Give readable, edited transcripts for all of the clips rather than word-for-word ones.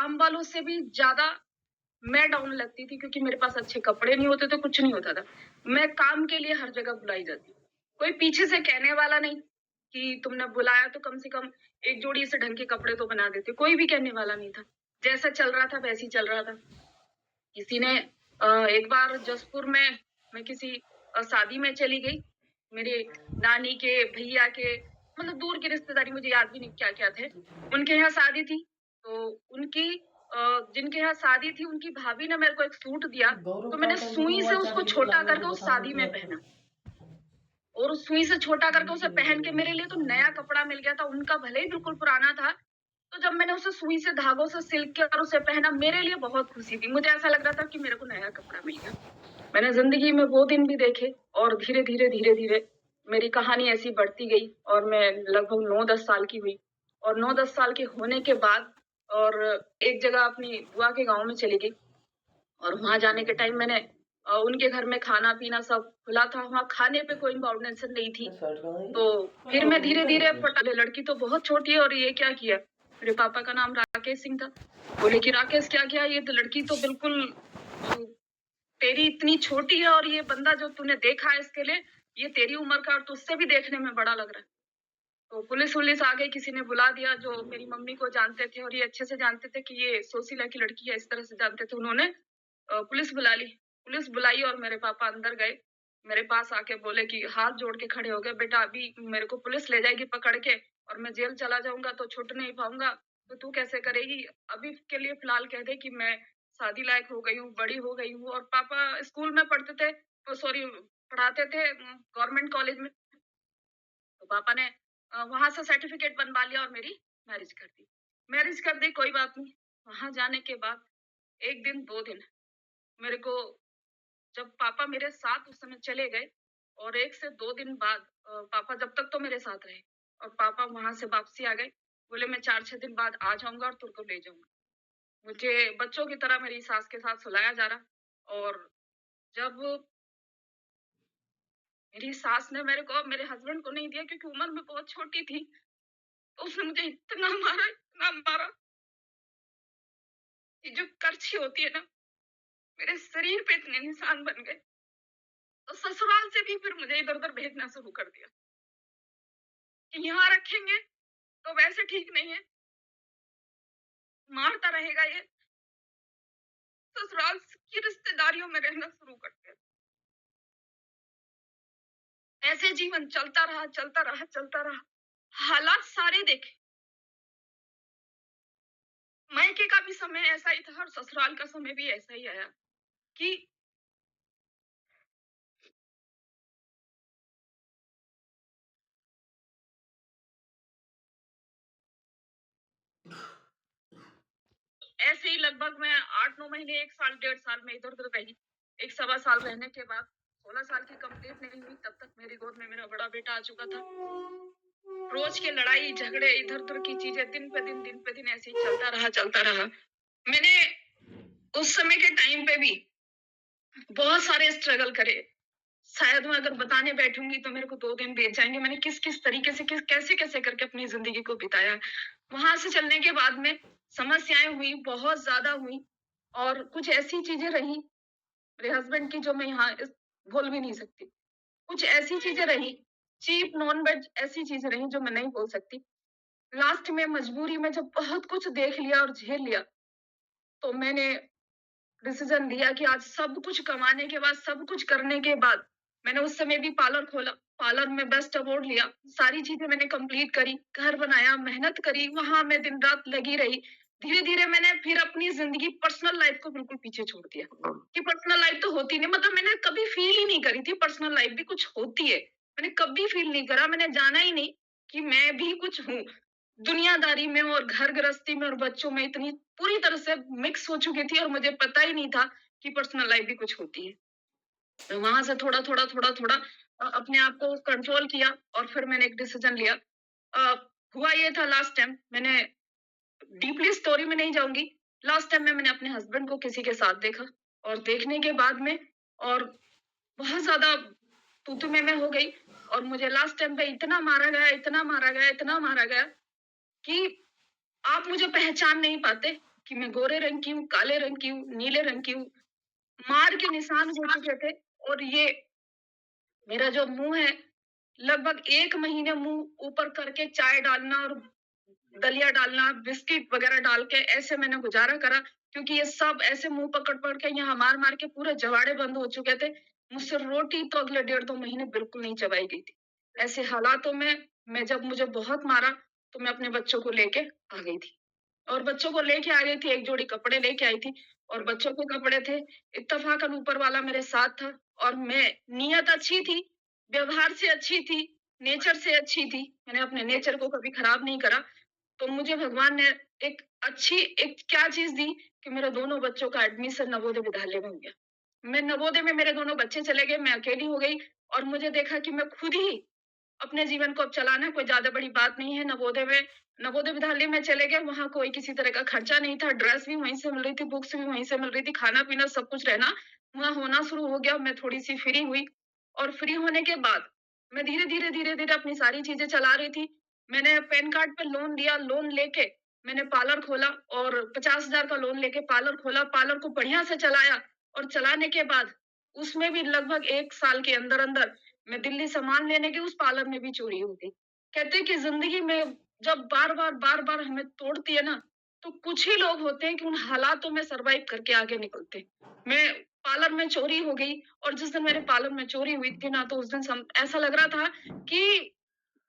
काम वालों से भी ज़्यादा मैं डाउन लगती थी क्योंकि मेरे पास अच्छे कपड़े नहीं होते थे, कुछ नहीं होता था। मैं काम के लिए हर जगह बुलाई जाती। कोई पीछे से कहने वाला नहीं कि तुमने बुलाया तो कम से कम एक जोड़ी से ढंग के कपड़े तो बना देते। कोई भी कहने वाला नहीं था। जैसा चल रहा था वैसे ही चल रहा था। किसी ने एक बार जसपुर में मैं किसी शादी में चली गई। मेरे नानी के, भैया के मतलब दूर की रिश्तेदारी मुझे याद भी नहीं क्या-क्या थे। उनके यहाँ शादी थी, तो उनकी जिनके यहाँ शादी थी उनकी भाभी ने मेरे को एक सूट दिया, गौरव तो का मैंने टाइम देखो सुई से मोबाइल उसको चार्ज कितना छोटा लागेगा करके तो उस बताना शादी मेरे में को पहना। और उस सुई से छोटा करके उसे पहन के मेरे लिए तो नया कपड़ा मिल गया था, उनका भले ही बिल्कुल पुराना था, तो जब मैंने उसे सुई से धागों से सिल के और उसे पहना, मेरे लिए बहुत खुशी थी। मुझे ऐसा लग रहा था कि मेरे को नया कपड़ा मिल गया। मैंने ज़िंदगी में वो दिन भी देखे और धीरे-धीरे, धीरे-धीरे मेरी कहानी ऐसी बढ़ती गई और मैं लगभग 9-10 साल की हुई और 9-10 साल के होने के बाद और एक जगह अपनी बुआ के गाँव में चली गई और वहाँ जाने के टाइम मैंने उनके घर में खाना-पीना सब खुला था, वहाँ खाने पे कोई बाउंडेशन नहीं थी। शर्ट कहाँ है तो ये? फिर मैं निकल धीरे-धीरे इसमें। पटा लड़की तो बहुत छोटी है और ये क्या किया? मेरे पापा का नाम राकेश सिंह था। बोले कि राकेश क्या किया? ये तो लड़की तो बिल्कुल अ, तेरी इतनी छोटी है और ये बंदा जो तूने देखा है इसके लिए, ये तेरी उम्र का और तुझसे भी देखने में बड़ा लग रहा है। तो पुलिस-वुलिस आ गई, किसी ने बुला दिया जो मेरी मम्मी को जानते थे और ये अच्छे से जानते थे कि ये सोशीला की लड़की है, इस तरह से जानते थे। उन्होंने पुलिस बुला ली। पुलिस बुलाई और मेरे पापा अंदर गए। मेरे पास आके बोले कि हाथ जोड़ के खड़े हो गए, "बेटा अभी मेरे को पुलिस ले जाएगी पकड़ के और मैं जेल चला जाऊँगा तो छुट नहीं पाऊँगा, तो तू कैसे करेगी? अभी के लिए फ़िलहाल कह दे कि मैं शादी लायक हो गई हूँ, बड़ी हो गई हूँ।" और पापा स्कूल में पढ़ते थे सॉरी पढ़ाते थे गवर्नमेंट कॉलेज में। तो पापा ने वहाँ से सर्टिफ़िकेट बनवा लिया और मेरी मैरिज कर दी। मैरिज कर दी कोई बात नहीं। वहाँ जाने के बाद 1 दिन 2 दिन मेरे को जब पापा मेरे साथ उस समय चले गए और 1 से 2 दिन बाद पापा जब तक तो मेरे साथ रहे और पापा वहाँ से वापसी आ गए। बोले मैं 4-6 दिन बाद आ जाऊँगा और तुमको ले जाऊँगा। मुझे बच्चों की तरह मेरी सास के साथ सुलाया जा रहा और जब मेरी सास ने मेरे को मेरे हस्बैंड को नहीं दिया क्योंकि उम्र में बहुत छोटी थी। तो उसने मुझे इतना मारा कि जो करछी होती है ना, मेरे शरीर पे इतने निशान बन गए। तो ससुराल से भी फिर मुझे इधर-उधर भेजना शुरू कर दिया कि यहाँ रखेंगे तो वैसे ठीक नहीं है, मारता रहेगा ये। ससुराल की रिश्तेदारियों में रहना शुरू कर दिया। ऐसे जीवन चलता रहा, चलता रहा, चलता रहा। हालात सारे देखे। मायके का भी समय ऐसा ही था और ससुराल का समय भी ऐसा ही आया कि ऐसे ही लगभग मैं 8-9 महीने, 1 साल, 1.5 साल में इधर-उधर रही। 1 सवा साल रहने के बाद 16 साल की कंप्लीट नहीं हुई, तब तक मेरी गोद में मेरा बड़ा बेटा आ चुका था। रोज़ के लड़ाई, झगड़े, इधर-उधर की चीज़ें दिन पे दिन ऐसे ही चलता रहा, चलता रहा। मैंने उस समय के टाइम पे भी बहुत सारे स्ट्रगल करे। शायद मैं अगर बताने बैठूँगी तो मेरे को 2 दिन बीत जाएँगे। मैंने किस-किस तरीके से कैसे-कैसे करके अपनी ज़िंदगी को बिताया। वहाँ से चलने के बाद में समस्याएँ हुई, बहुत ज़्यादा हुई और कुछ ऐसी चीज़ें रहीं मेरे हस्बैंड की जो मैं यहाँ बोल भी नहीं सकती। कुछ ऐसी चीज़ें रहीं, चीप नॉन-वेज ऐसी चीज़ें रहीं जो मैं नहीं बोल सकती। लास्ट में मजबूरी में जब बहुत कुछ देख लिया और झेल लिया, तो मैंने डिसीज़न लिया कि आज सब कुछ कमाने के बाद, सब कुछ करने के बाद, मैंने उस समय भी पार्लर खोला, पार्लर में बेस्ट अवार्ड लिया, सारी चीज़ें मैंने कंप्लीट करी, घर बनाया, मेहनत करी, वहाँ मैं दिन-रात लगी रही। धीरे-धीरे मैंने फिर अपनी ज़िंदगी पर्सनल लाइफ़ को बिल्कुल पीछे छोड़ दिया, कि पर्सनल लाइफ़ तो होती नहीं मतलब मैंने कभी फ़ील ही नहीं करी थी पर्सनल लाइफ़ भी कुछ होती है। मैंने कभी फ़ील नहीं करा, मैंने जाना ही नहीं कि मैं भी कुछ हूँ। दुनियादारी में और घर गृहस्थी में और बच्चों में इतनी पूरी तरह से मिक्स हो चुकी थी और मुझे पता ही नहीं था कि पर्सनल लाइफ भी कुछ होती है। तो वहाँ से थोड़ा-थोड़ा अपने आप को कंट्रोल किया और फिर मैंने एक डिसीजन लिया। अ, हुआ ये था लास्ट टाइम मैंने डीपली स्टोरी में नहीं जाऊँगी। लास्ट टाइम में मैंने अपने हस्बैंड को किसी के साथ देखा और देखने के बाद में और बहुत ज़्यादा तू-तू मैं-मैं हो गई और मुझे लास्ट टाइम पे इतना मारा गया, इतना मारा गया, इतना मारा गया कि आप मुझे पहचान नहीं पाते कि मैं गोरे रंग की हूँ, काले रंग की हूँ, नीले रंग की हूँ। मार के निशान हो चुके थे और ये मेरा जो मुँह है, लगभग 1 महीने मुँह ऊपर करके चाय डालना और दलिया डालना, बिस्किट वगैरह डाल के ऐसे मैंने गुज़ारा करा, क्योंकि ये सब ऐसे मुँह पकड़-पकड़ के यहाँ मार-मार के पूरे जवाड़े बंद हो चुके थे। मुझसे रोटी तो अगले डेढ़ 2 महीने बिल्कुल नहीं चबाई गई थी। ऐसे हालातों में मैं जब मुझे बहुत मारा, तो मैं अपने बच्चों को लेके आ गई थी। और बच्चों को लेके आ गई थी, एक जोड़ी कपड़े लेके आई थी और बच्चों के कपड़े थे। इत्तेफ़ाकन ऊपर वाला मेरे साथ था और मैं नियत अच्छी थी, व्यवहार से अच्छी थी, नेचर से अच्छी थी। मैंने अपने नेचर को कभी खराब नहीं करा। तो मुझे भगवान ने एक क्या चीज़ दी कि मेरे दोनों बच्चों का एडमिशन नवोदय विद्यालय में हो गया। मैं नवोदय में मेरे दोनों बच्चे चले गए, मैं अकेली हो गई और मुझे देखा कि मैं खुद ही अपने जीवन को अब चलाना है, कोई ज़्यादा बड़ी बात नहीं है। नवोदय विद्यालय में चले गए, वहाँ कोई किसी तरह का खर्चा नहीं था, ड्रेस भी वहीं से मिल रही थी, बुक्स भी वहीं से मिल रही थी, खाना-पीना सब कुछ रहना वहाँ होना शुरू हो गया। मैं थोड़ी-सी फ्री हुई और फ्री होने के बाद मैं धीरे-धीरे अपनी सारी चीज़ें चला रही थी। मैंने पैन कार्ड पे लोन लिया, लोन लेके मैंने पार्लर खोला और 50,000 का लोन लेके पार्लर खोला, पार्लर को बढ़िया से चलाया और चलाने के बाद उसमें भी लगभग 1 साल के अंदर-अंदर मैं दिल्ली सामान लेने गई, उस पार्लर में भी चोरी हो गई। कहते हैं कि ज़िंदगी में जब बार-बार हमें तोड़ती है ना, तो कुछ ही लोग होते हैं कि उन हालातों में सर्वाइव करके आगे निकलते हैं। मैं पार्लर में चोरी हो गई और जिस दिन मेरे पार्लर में चोरी हुई थी ना, तो उस दिन ऐसा लग रहा था कि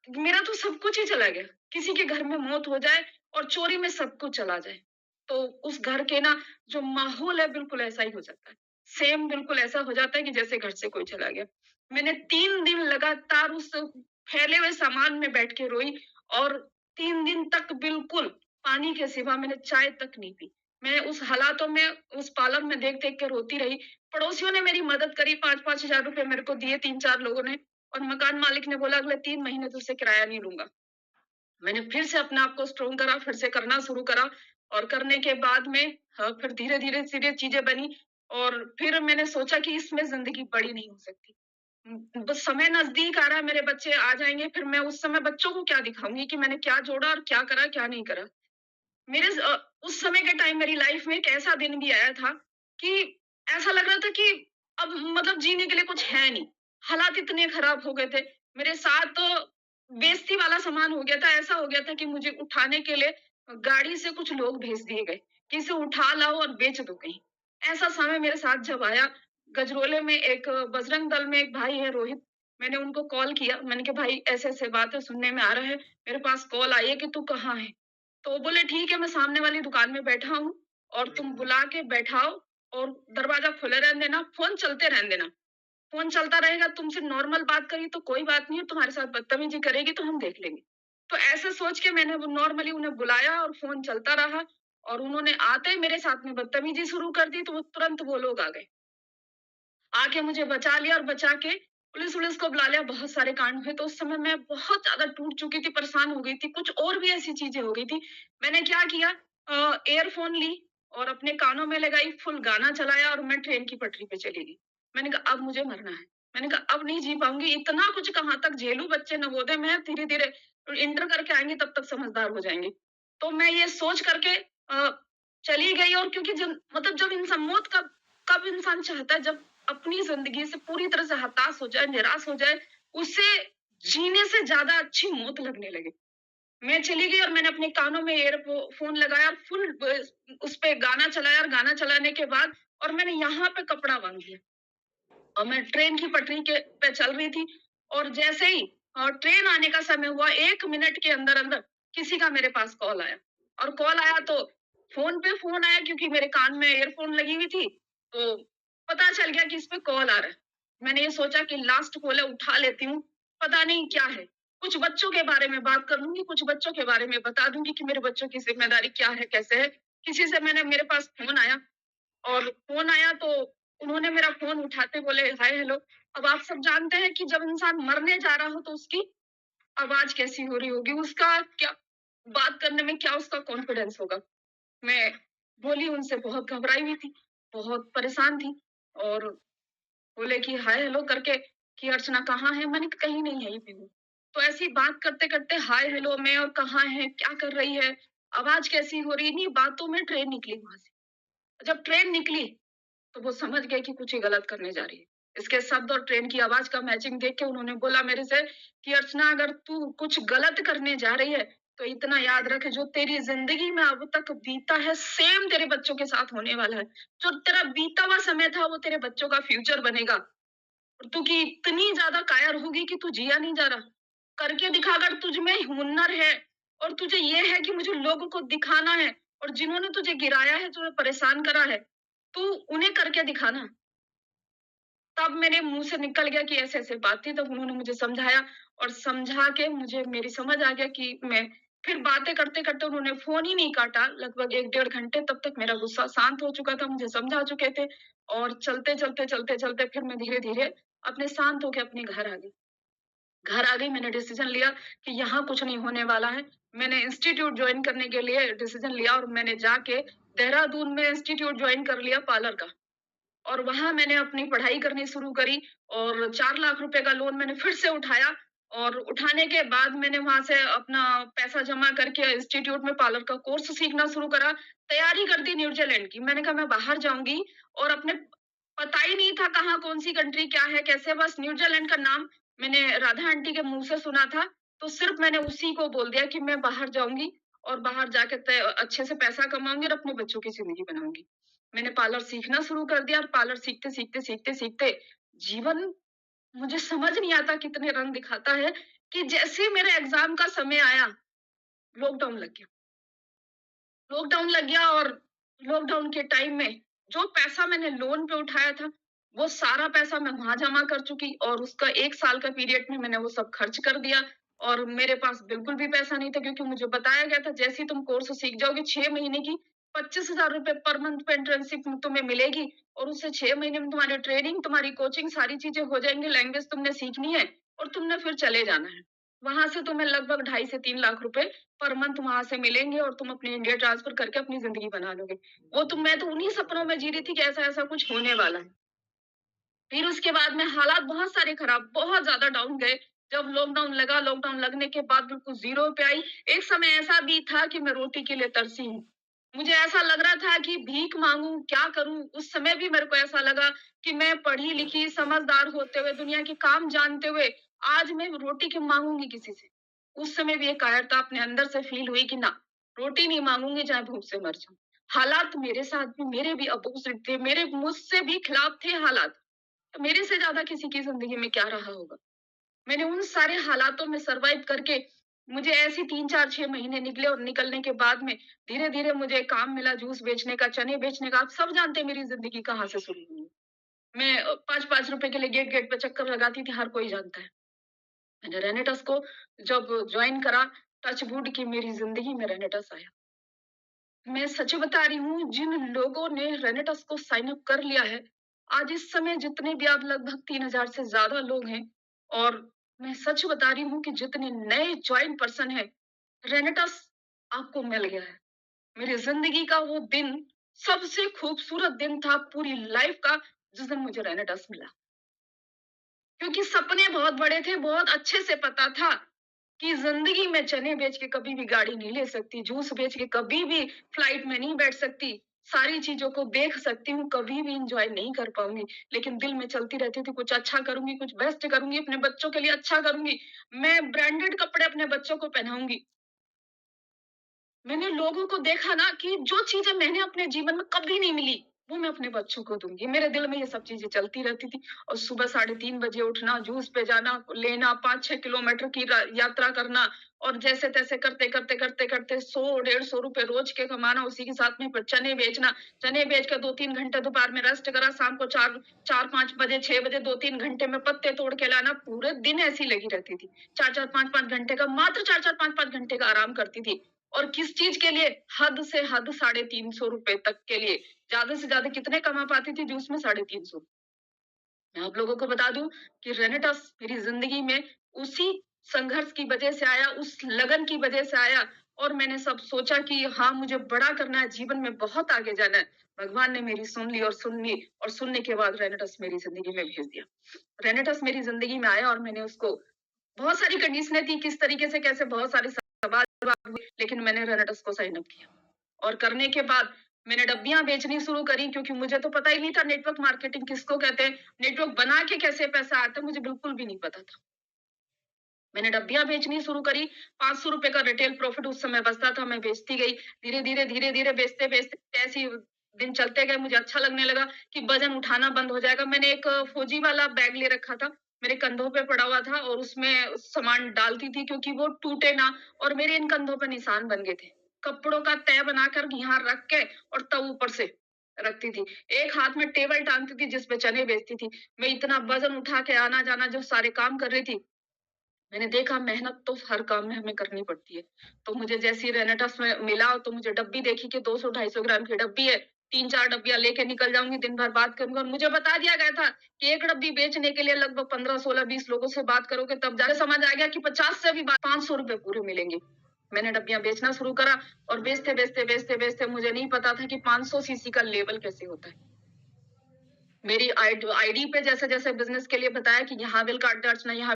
मेरा तो सब कुछ ही चला गया। किसी के घर में मौत हो जाए और चोरी में सब कुछ चला जाए। तो उस घर के ना जो माहौल है बिल्कुल ऐसा ही हो जाता है। सेम बिल्कुल ऐसा हो जाता है कि जैसे घर से कोई चला गया। मैंने 3 दिन लगातार उस फैले हुए सामान में बैठ के रोई और 3 दिन तक बिल्कुल पानी के सिवा मैंने चाय तक नहीं पी। मैं उस हालातों में उस पार्लर में देख-देख के रोती रही। पड़ोसियों ने मेरी मदद करी, 5-5 हज़ार रुपए मेरे को दिए 3-4 लोगों ने और मकान मालिक ने बोला अगले 3 महीने तुझसे किराया नहीं लूँगा। मैंने फिर से अपने आप को स्ट्रॉन्ग करा, फिर से करना शुरू करा और करने के बाद में फिर धीरे-धीरे चीज़ें बनी और फिर मैंने सोचा कि इसमें ज़िंदगी बड़ी नहीं हो सकती। बस समय नज़दीक आ रहा है, मेरे बच्चे आ जाएँगे, फिर मैं उस समय बच्चों को क्या दिखाऊँगी कि मैंने क्या जोड़ा और क्या करा, क्या नहीं करा। उस समय के टाइम मेरी लाइफ़ में एक ऐसा दिन भी आया था कि ऐसा लग रहा था कि अब मतलब जीने के लिए कुछ है नहीं। हालात इतने खराब हो गए थे। मेरे साथ बेइज़्ज़ती वाला सामान हो गया था। ऐसा हो गया था कि मुझे उठाने के लिए गाड़ी से कुछ लोग भेज दिए गए कि इसे उठा लाओ और बेच दो कहीं। ऐसा समय मेरे साथ जब आया, गजरोले में एक बजरंग दल में एक भाई है रोहित, मैंने उनको कॉल किया। मैंने कहा भाई ऐसे-ऐसे बात है, सुनने में आ रहा है, मेरे पास कॉल आई है कि तू कहाँ है? तो बोले ठीक है मैं सामने वाली दुकान में बैठा हूँ और तुम बुला के बैठाओ और दरवाजा खुले रहने देना, फ़ोन चलते रहने देना। फ़ोन चलता रहेगा, तुमसे नॉर्मल बात करी तो कोई बात नहीं है, तुम्हारे साथ बदतमीज़ी करेगी तो हम देख लेंगे। तो ऐसे सोच के मैंने वो नॉर्मली उन्हें बुलाया और फ़ोन चलता रहा और उन्होंने आते ही मेरे साथ में बदतमीज़ी शुरू कर दी, तो वो तुरंत वो लोग आ गए। आके मुझे बचा लिया और बचा के पुलिस-वुलिस को बुला लिया, बहुत सारे कांड हुए, तो उस समय मैं बहुत ज़्यादा टूट चुकी थी, परेशान हो गई थी, कुछ और भी ऐसी चीज़ें हो गई थी। मैंने क्या किया ईयरफ़ोन ली और अपने कानों में लगाई, फुल गाना चलाया और मैं ट्रेन की पटरी पे चली गई। मैंने कहा अब मुझे मरना है। मैंने कहा अब नहीं जी पाऊँगी, इतना कुछ कहाँ तक झेलूँ, बच्चे नवोदय में हैं, धीरे-धीरे इंटर करके आएँगे तब तक समझदार हो जाएँगे। तो मैं ये सोच करके चली गई और क्योंकि जब मतलब जब इंसान मौत कब कब इंसान चाहता है जब अपनी ज़िंदगी से पूरी तरह से हताश हो जाए, निराश हो जाए, उसे जीने से ज़्यादा अच्छी मौत लगने लगे। मैं चली गई और मैंने अपने कानों में फ़ोन लगाया और फुल उसपे गाना चलाया और गाना चलाने के बाद और मैंने यहाँ पे कपड़ा बाँध लिया और मैं ट्रेन की पटरी के पे चल रही थी और जैसे ही ट्रेन आने का समय हुआ, 1 मिनट के अंदर-अंदर किसी का मेरे पास कॉल आया और कॉल आया तो फ़ोन पे फ़ोन आया क्योंकि मेरे कान में ईयरफ़ोन लगी हुई थी, तो पता चल गया कि इस पे कॉल आ रहा है। मैंने ये सोचा कि लास्ट कॉल है, उठा लेती हूँ, पता नहीं क्या है। कुछ बच्चों के बारे में बात कर लूँगी, कुछ बच्चों के बारे में बता दूँगी कि मेरे बच्चों की ज़िम्मेदारी क्या है, कैसे है। किसी से मेरे पास फ़ोन आया और फ़ोन आया तो उन्होंने मेरा फ़ोन उठाते बोले, हाय हेलो। अब आप सब जानते हैं कि जब इंसान मरने जा रहा हो तो उसकी आवाज़ कैसी हो रही होगी, उसका क्या बात करने में क्या उसका कॉन्फिडेंस होगा। मैं बोली उनसे, बहुत घबराई हुई थी, बहुत परेशान थी और बोले कि हाय हेलो करके कि अर्चना कहाँ है? मैंने कहा कहीं नहीं, यहीं पे हूँ। तो ऐसे ही बात करते-करते हाय हेलो में और कहाँ है, क्या कर रही है? आवाज़ कैसी हो रही, नहीं बातों में ट्रेन निकली वहाँ से। जब ट्रेन निकली, तो वो समझ गए कि कुछ ही गलत करने जा रही है। इसके शब्द और ट्रेन की आवाज़ का मैचिंग देख के उन्होंने बोला मेरे से कि अर्चना अगर तू कुछ गलत करने जा रही है, तो इतना याद रख जो तेरी ज़िंदगी में अब तक बीता है सेम तेरे बच्चों के साथ होने वाला है। जो तेरा बीता हुआ समय था वो तेरे बच्चों का फ्यूचर बनेगा। और तू की इतनी ज़्यादा कायर होगी कि तू जिया नहीं जा रहा। करके दिखा अगर तुझ में हुनर है और तुझे ये है कि मुझे लोगों को दिखाना है और जिन्होंने तुझे गिराया है, तुम्हें परेशान करा है, तू उन्हें करके दिखाना। तब मेरे मुँह से निकल गया कि ऐसे-ऐसे बात थी, तब उन्होंने मुझे समझाया और समझा के मुझे मेरी समझ आ गया कि मैं फिर बातें करते-करते उन्होंने फ़ोन ही नहीं काटा, लगभग 1 डेढ़ घंटे तब तक मेरा गुस्सा शांत हो चुका था, मुझे समझा चुके थे और चलते-चलते फिर मैं धीरे-धीरे अपने शांत होके अपने घर आ गई। घर आ गई, मैंने डिसीज़न लिया कि यहाँ कुछ नहीं होने वाला है। मैंने इंस्टीट्यूट जॉइन करने के लिए डिसीज़न लिया और मैंने जाके देहरादून में इंस्टीट्यूट जॉइन कर लिया पार्लर का। और वहाँ मैंने अपनी पढ़ाई करनी शुरू करी और 4 लाख रुपए का लोन मैंने फिर से उठाया और उठाने के बाद मैंने वहाँ से अपना पैसा जमा करके इंस्टीट्यूट में पार्लर का कोर्स सीखना शुरू करा। तैयारी कर दी न्यूज़ीलैंड की। मैंने कहा मैं बाहर जाऊँगी और अपने पता ही नहीं था कहाँ कौन-सी कंट्री क्या है, कैसे बस न्यूज़ीलैंड का नाम मैंने राधा आंटी के मुँह से सुना था, तो सिर्फ़ मैंने उसी को बोल दिया कि मैं बाहर जाऊँगी और बाहर जाके अच्छे से पैसा कमाऊँगी और अपने बच्चों की ज़िंदगी बनाऊँगी। मैंने पार्लर सीखना शुरू कर दिया और पार्लर सीखते जीवन मुझे समझ नहीं आता कितने रंग दिखाता है कि जैसे ही मेरे एग्ज़ाम का समय आया, लॉकडाउन लग गया। लॉकडाउन लग गया और लॉकडाउन के टाइम में जो पैसा मैंने लोन पे उठाया था, वो सारा पैसा मैं वहाँ जमा कर चुकी और उसका 1 साल का पीरियड में मैंने वो सब खर्च कर दिया और मेरे पास बिल्कुल भी पैसा नहीं था क्योंकि मुझे बताया गया था जैसे ही तुम कोर्स सीख जाओगे 6 महीने की 25,000 रुपए पर मंथ पे इंटर्नशिप तुम्हें मिलेगी और उससे 6 महीने में तुम्हारी ट्रेनिंग, तुम्हारी कोचिंग सारी चीज़ें हो जाएँगी, लैंग्वेज तुमने सीखनी है और तुमने फिर चले जाना है। वहाँ से तुम्हें लगभग 2.5 से 3 लाख रुपए पर मंथ वहाँ से मिलेंगे और तुम अपने इंडिया ट्रांसफर करके अपनी ज़िंदगी बना लोगे। वो तो मैं तो उन्हीं सपनों में जी रही थी कि ऐसा-ऐसा कुछ होने वाला है। फिर उसके बाद में हालात बहुत सारे खराब, बहुत ज़्यादा डाउन गए। जब लॉकडाउन लगा, लॉकडाउन लगने के बाद बिल्कुल ज़ीरो पे आई। एक समय ऐसा भी था कि मैं रोटी के लिए तरसी हूँ। मुझे ऐसा लग रहा था कि भीख माँगूँ, क्या करूँ? उस समय भी मेरे को ऐसा लगा कि मैं पढ़ी-लिखी, समझदार होते हुए, दुनिया के काम जानते हुए, आज मैं रोटी क्यों माँगूँगी किसी से? उस समय भी एक कायरता अपने अंदर से फ़ील हुई कि ना, रोटी नहीं माँगूँगी, चाहे भूख से मर जाऊँ। हालात मेरे साथ भी मेरे भी अपोज़िट थे, मेरे मुझसे भी खिलाफ थे हालात। तो मेरे से ज़्यादा किसी की ज़िंदगी में क्या रहा होगा? मैंने उन सारे हालातों में सर्वाइव करके मुझे ऐसे 3, 4, 6 महीने निकले और निकलने के बाद में धीरे-धीरे मुझे काम मिला जूस बेचने का, चने बेचने का। आप सब जानते हैं मेरी ज़िंदगी कहाँ से शुरू हुई। मैं 5-5 रुपए के लिए गेट-गेट पे चक्कर लगाती थी, हर कोई जानता है। मैंने रेनेटस को जब जॉइन करा, टच वुड कि मेरी ज़िंदगी में रेनेटस आया। मैं सच बता रही हूँ, जिन लोगों ने रेनेटस को साइन अप कर लिया है, आज इस समय जितने भी आप लगभग 3,000 से ज़्यादा लोग हैं और मैं सच बता रही हूँ कि जितने नए जॉइन पर्सन हैं, रेनेटस आपको मिल गया है। मेरी ज़िंदगी का वो दिन सबसे खूबसूरत दिन था पूरी लाइफ़ का, जिस दिन मुझे रेनेटस मिला। क्योंकि सपने बहुत बड़े थे, बहुत अच्छे से पता था कि ज़िंदगी में चने बेच के कभी भी गाड़ी नहीं ले सकती, जूस बेच के कभी भी फ्लाइट में नहीं बैठ सकती, सारी चीज़ों को देख सकती हूँ, कभी भी एन्जॉय नहीं कर पाऊँगी। लेकिन दिल में चलती रहती थी, कुछ अच्छा करूँगी, कुछ बेस्ट करूँगी, अपने बच्चों के लिए अच्छा करूँगी। मैं ब्रांडेड कपड़े अपने बच्चों को पहनाऊँगी। मैंने लोगों को देखा ना कि जो चीज़ें मैंने अपने जीवन में कभी नहीं मिली, वो मैं अपने बच्चों को दूँगी। मेरे दिल में ये सब चीज़ें चलती रहती थी और सुबह 3:30 बजे उठना, जूस पे जाना, लेना, 5-6 किलोमीटर की यात्रा करना और जैसे-तैसे करते-करते 100 डेढ़ सौ रुपए रोज़ के कमाना, उसी के साथ में फिर चने बेचना। चने बेच के 2-3 घंटे दोपहर में रेस्ट करा, शाम को 4-5 बजे, 6 बजे 2-3 घंटे में पत्ते तोड़ के लाना, पूरे दिन ऐसी लगी रहती थी। 4-4 5-5 घंटे का मात्र 4-4 5-5 घंटे का आराम करती थी। और किस चीज़ के लिए? हद से हद 350 रुपए तक के लिए। ज़्यादा से ज़्यादा कितने कमा पाती थी जूस में? 350। मैं आप लोगों को बता दूँ कि रेनेटस मेरी ज़िंदगी में उसी संघर्ष की वजह से आया, उस लगन की वजह से आया और मैंने सब सोचा कि हाँ, मुझे बड़ा करना है, जीवन में बहुत आगे जाना है। भगवान ने मेरी सुन ली और सुनने के बाद रेनेटस मेरी ज़िंदगी में भेज दिया। रेनेटस मेरी ज़िंदगी में आया और मैंने उसको बहुत सारी कंडीशनें थी, किस तरीके से कैसे बहुत सारे सवाल लेकिन मैंने रेनेटस को साइन अप किया और करने के बाद मैंने डब्बियां बेचनी शुरू करी, क्योंकि मुझे तो पता ही नहीं था नेटवर्क मार्केटिंग किसको कहते हैं, नेटवर्क बना के कैसे पैसा आता है मुझे बिल्कुल भी नहीं पता था। मैंने डब्बियां बेचनी शुरू करी, 500 रुपए का रिटेल प्रॉफिट उस समय बचता था, मैं बेचती गई, धीरे धीरे बेचते बेचते ऐसे ही दिन चलते गए। मुझे अच्छा लगने लगा कि वजन उठाना बंद हो जाएगा। मैंने एक फौजी वाला बैग ले रखा था, मेरे कंधों पे पड़ा हुआ था और उसमें सामान डालती थी, क्योंकि वो टूटे ना, और मेरे इन कंधों पे निशान बन गए थे। कपड़ों का तह बनाकर यहाँ रख के और तब ऊपर से रखती थी। एक हाथ में टेबल टांगती थी जिस पे चने बेचती थी। मैं इतना वजन उठा के आना जाना जो सारे काम कर रही थी, मैंने देखा मेहनत तो हर काम में हमें करनी पड़ती है। तो मुझे जैसे ही रेनेटस में मिला तो मुझे डब्बी देखी कि 200-250 ग्राम की डब्बी है, 3-4 डब्बियाँ लेके निकल जाऊँगी, दिन भर बात करूँगी, और मुझे बता दिया गया था कि एक डब्बी बेचने के लिए लगभग 15, 16, 20 लोगों से बात करोगे तब जाके समझ आ गया कि 50 से भी 500 रुपए पूरे मिलेंगे। मैंने डब्बियाँ बेचना शुरू करा और बेचते मुझे नहीं पता था कि 500 सीसी का लेबल कैसे होता है। मेरी आईडी पे जैसे-जैसे बिज़नेस के लिए बताया कि यहाँ बिल काटना, यहाँ